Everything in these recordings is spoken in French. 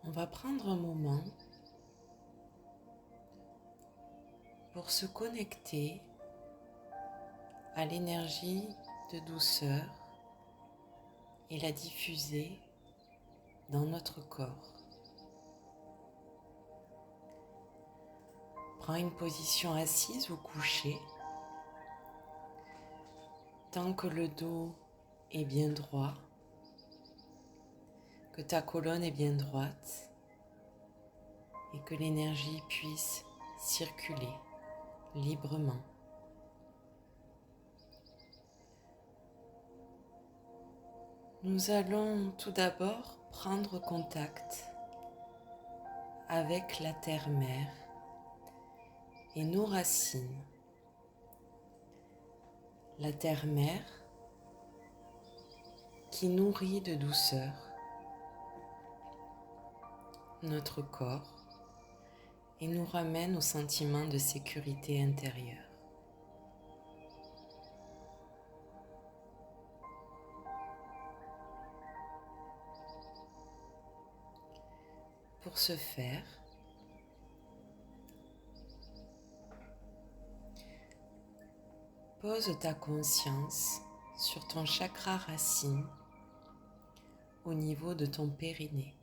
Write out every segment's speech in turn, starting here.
On va prendre un moment pour se connecter à l'énergie de douceur et la diffuser dans notre corps. Prends une position assise ou couchée, tant que le dos est bien droit, que ta colonne est bien droite et que l'énergie puisse circuler librement. Nous allons tout d'abord prendre contact avec la terre-mère et nos racines. La terre-mère qui nourrit de douceur notre corps et nous ramène au sentiment de sécurité intérieure. Pour ce faire, pose ta conscience sur ton chakra racine au niveau de ton périnée.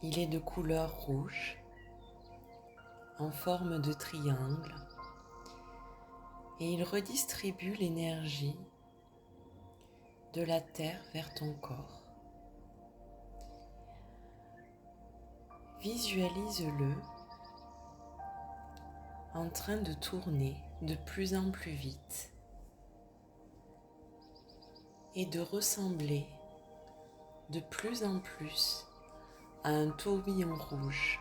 Il est de couleur rouge, en forme de triangle, et il redistribue l'énergie de la terre vers ton corps. Visualise-le en train de tourner de plus en plus vite et de ressembler de plus en plus à un tourbillon rouge.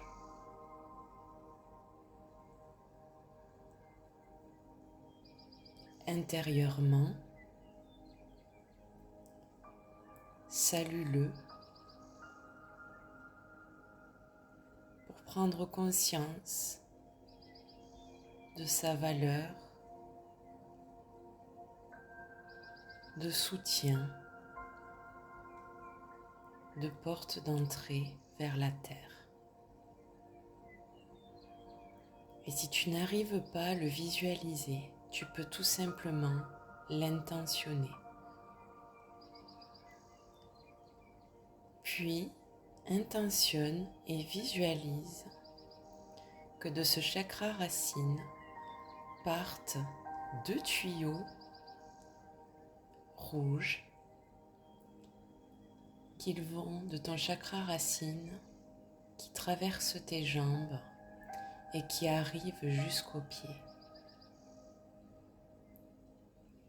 Intérieurement, salue-le pour prendre conscience de sa valeur, de soutien, de porte d'entrée vers la terre. Et si tu n'arrives pas à le visualiser, tu peux tout simplement l'intentionner. Puis, intentionne et visualise que de ce chakra racine partent 2 tuyaux rouges qui vont de ton chakra racine, qui traversent tes jambes et qui arrivent jusqu'aux pieds.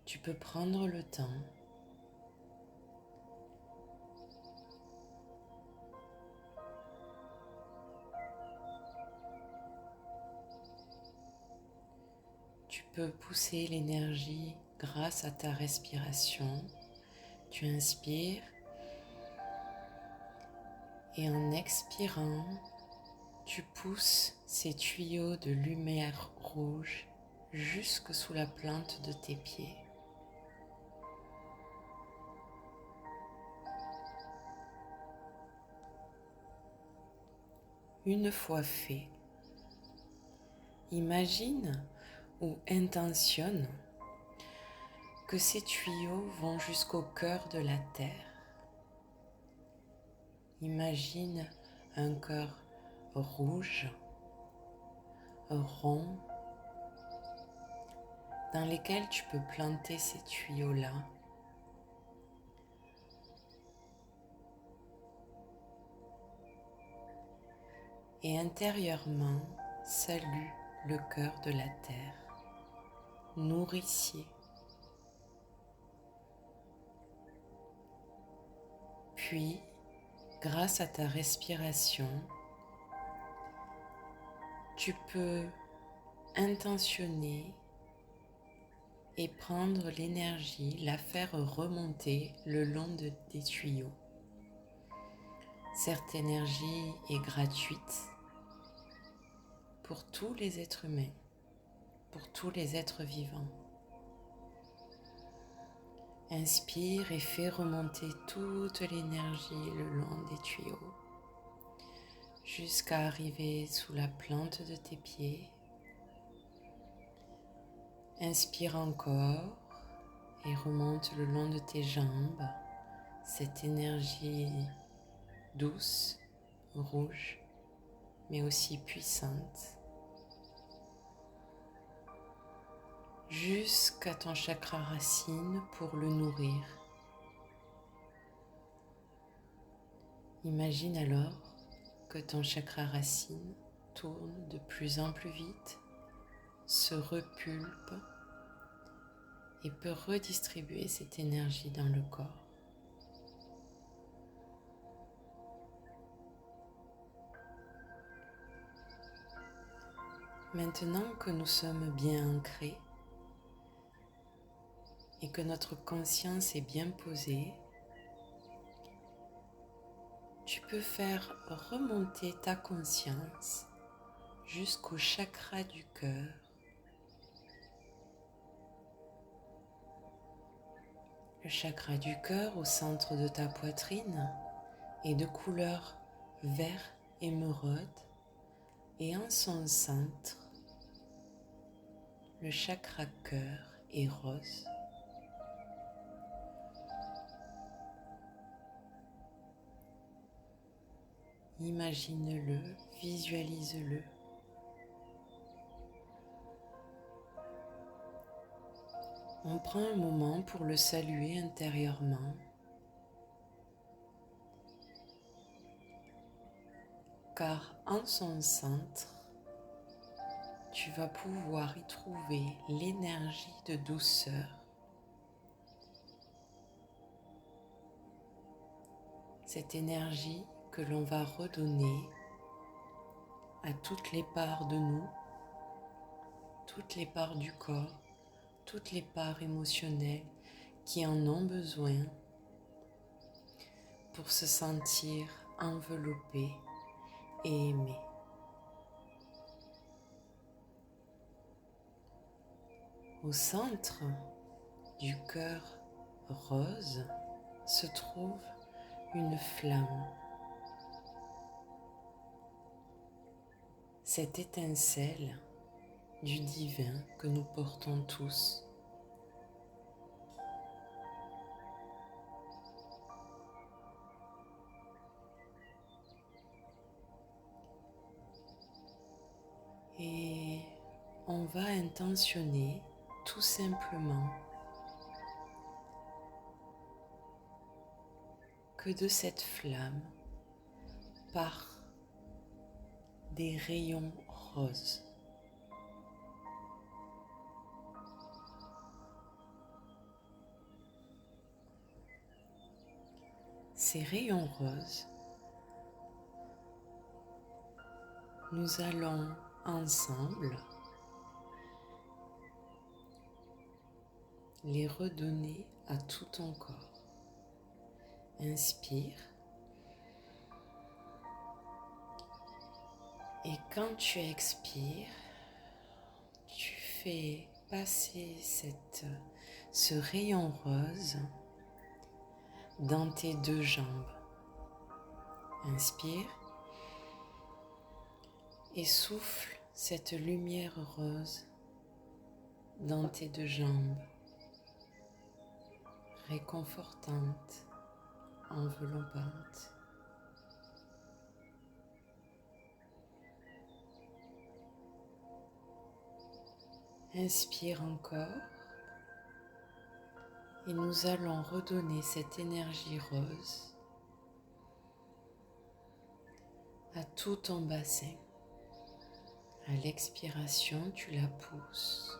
Tu peux prendre le temps tu peux pousser l'énergie grâce à ta respiration. Tu inspires et en expirant, tu pousses ces tuyaux de lumière rouge jusque sous la plante de tes pieds. Une fois fait, imagine ou intentionne que ces tuyaux vont jusqu'au cœur de la terre. Imagine un cœur rouge, rond, dans lesquels tu peux planter ces tuyaux-là. Et intérieurement, salue le cœur de la terre, nourricier. Puis, grâce à ta respiration, tu peux intentionner et prendre l'énergie, la faire remonter le long des tuyaux. Cette énergie est gratuite pour tous les êtres humains, pour tous les êtres vivants. Inspire et fais remonter toute l'énergie le long des tuyaux jusqu'à arriver sous la plante de tes pieds. Inspire encore et remonte le long de tes jambes cette énergie douce, rouge, mais aussi puissante, jusqu'à ton chakra racine pour le nourrir. Imagine alors que ton chakra racine tourne de plus en plus vite, se repulpe et peut redistribuer cette énergie dans le corps. Maintenant que nous sommes bien ancrés et que notre conscience est bien posée, tu peux faire remonter ta conscience jusqu'au chakra du cœur. Le chakra du cœur au centre de ta poitrine est de couleur vert émeraude et en son centre, le chakra cœur est rose. Imagine-le, visualise-le. On prend un moment pour le saluer intérieurement, car en son centre, tu vas pouvoir y trouver l'énergie de douceur. Cette énergie que l'on va redonner à toutes les parts de nous, toutes les parts du corps, toutes les parts émotionnelles qui en ont besoin pour se sentir enveloppées et aimées. Au centre du cœur rose se trouve une flamme. Cette étincelle du divin que nous portons tous. Et on va intentionner tout simplement que de cette flamme part des rayons roses. Ces rayons roses, nous allons ensemble les redonner à tout ton corps. Inspire. Et quand tu expires, tu fais passer ce rayon rose dans tes deux jambes. Inspire et souffle cette lumière rose dans tes deux jambes, réconfortante, enveloppante. Inspire encore et nous allons redonner cette énergie rose à tout ton bassin. À l'expiration, tu la pousses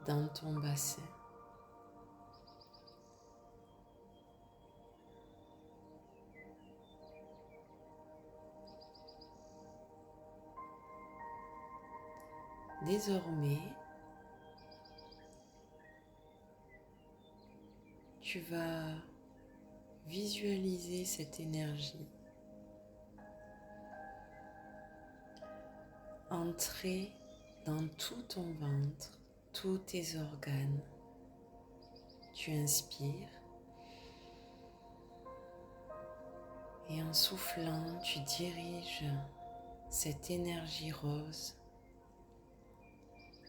dans ton bassin. Désormais, tu vas visualiser cette énergie entrer dans tout ton ventre, tous tes organes. Tu inspires et en soufflant, tu diriges cette énergie rose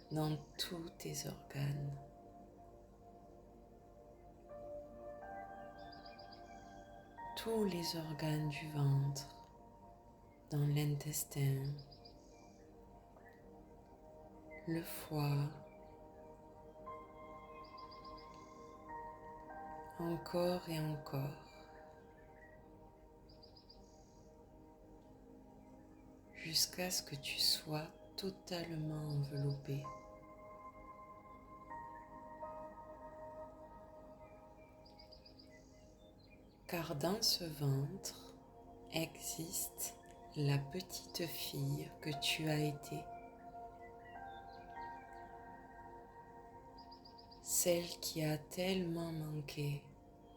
dans tous tes organes. Tous les organes du ventre, dans l'intestin, le foie, encore et encore, jusqu'à ce que tu sois totalement enveloppé. Car dans ce ventre existe la petite fille que tu as été, celle qui a tellement manqué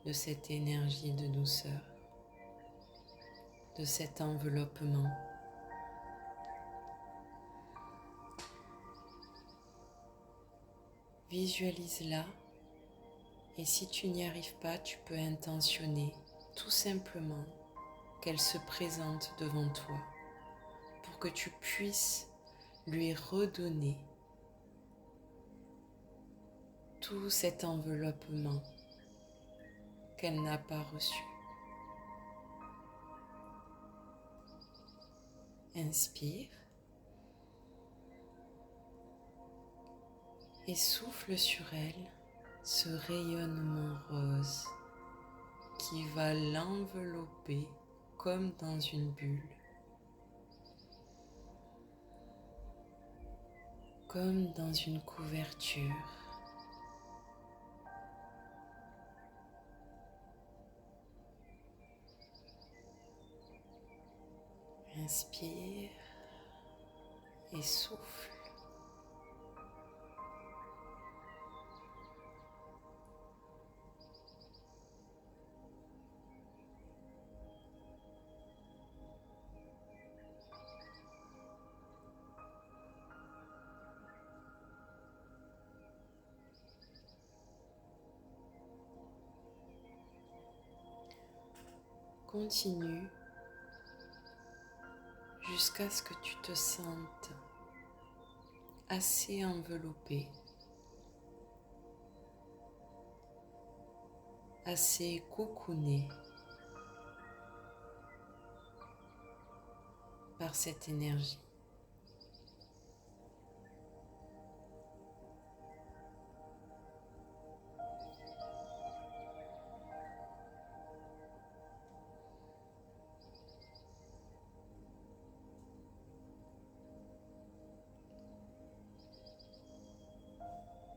de cette énergie de douceur, de cet enveloppement. Visualise-la et si tu n'y arrives pas, tu peux intentionner tout simplement qu'elle se présente devant toi pour que tu puisses lui redonner tout cet enveloppement qu'elle n'a pas reçu. Inspire et souffle sur elle ce rayonnement rose qui va l'envelopper comme dans une bulle, comme dans une couverture. Inspire et souffle. Continue jusqu'à ce que tu te sentes assez enveloppé, assez cocooné par cette énergie.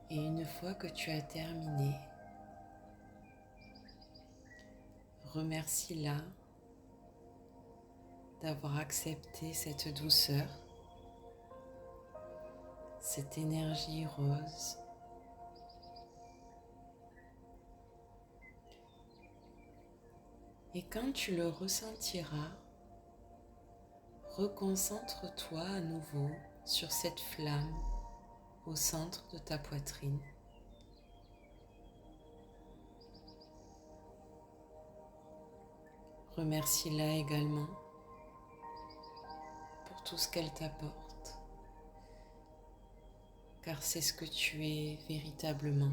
Et une fois que tu as terminé, remercie-la d'avoir accepté cette douceur, cette énergie rose. Et quand tu le ressentiras, reconcentre-toi à nouveau sur cette flamme au centre de ta poitrine. Remercie-la également pour tout ce qu'elle t'apporte, car c'est ce que tu es véritablement.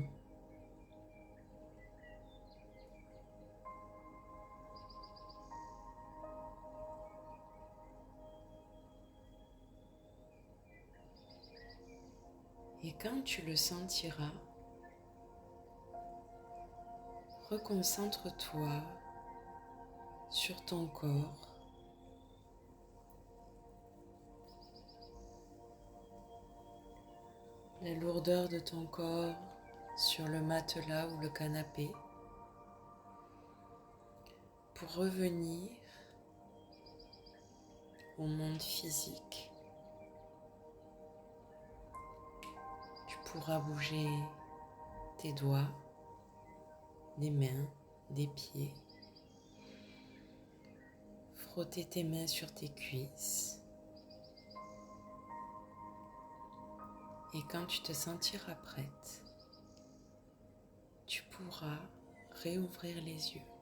Et quand tu le sentiras, reconcentre-toi sur ton corps, la lourdeur de ton corps sur le matelas ou le canapé, pour revenir au monde physique. Tu pourras bouger tes doigts, des mains, des pieds, frotter tes mains sur tes cuisses. Et quand tu te sentiras prête, tu pourras réouvrir les yeux.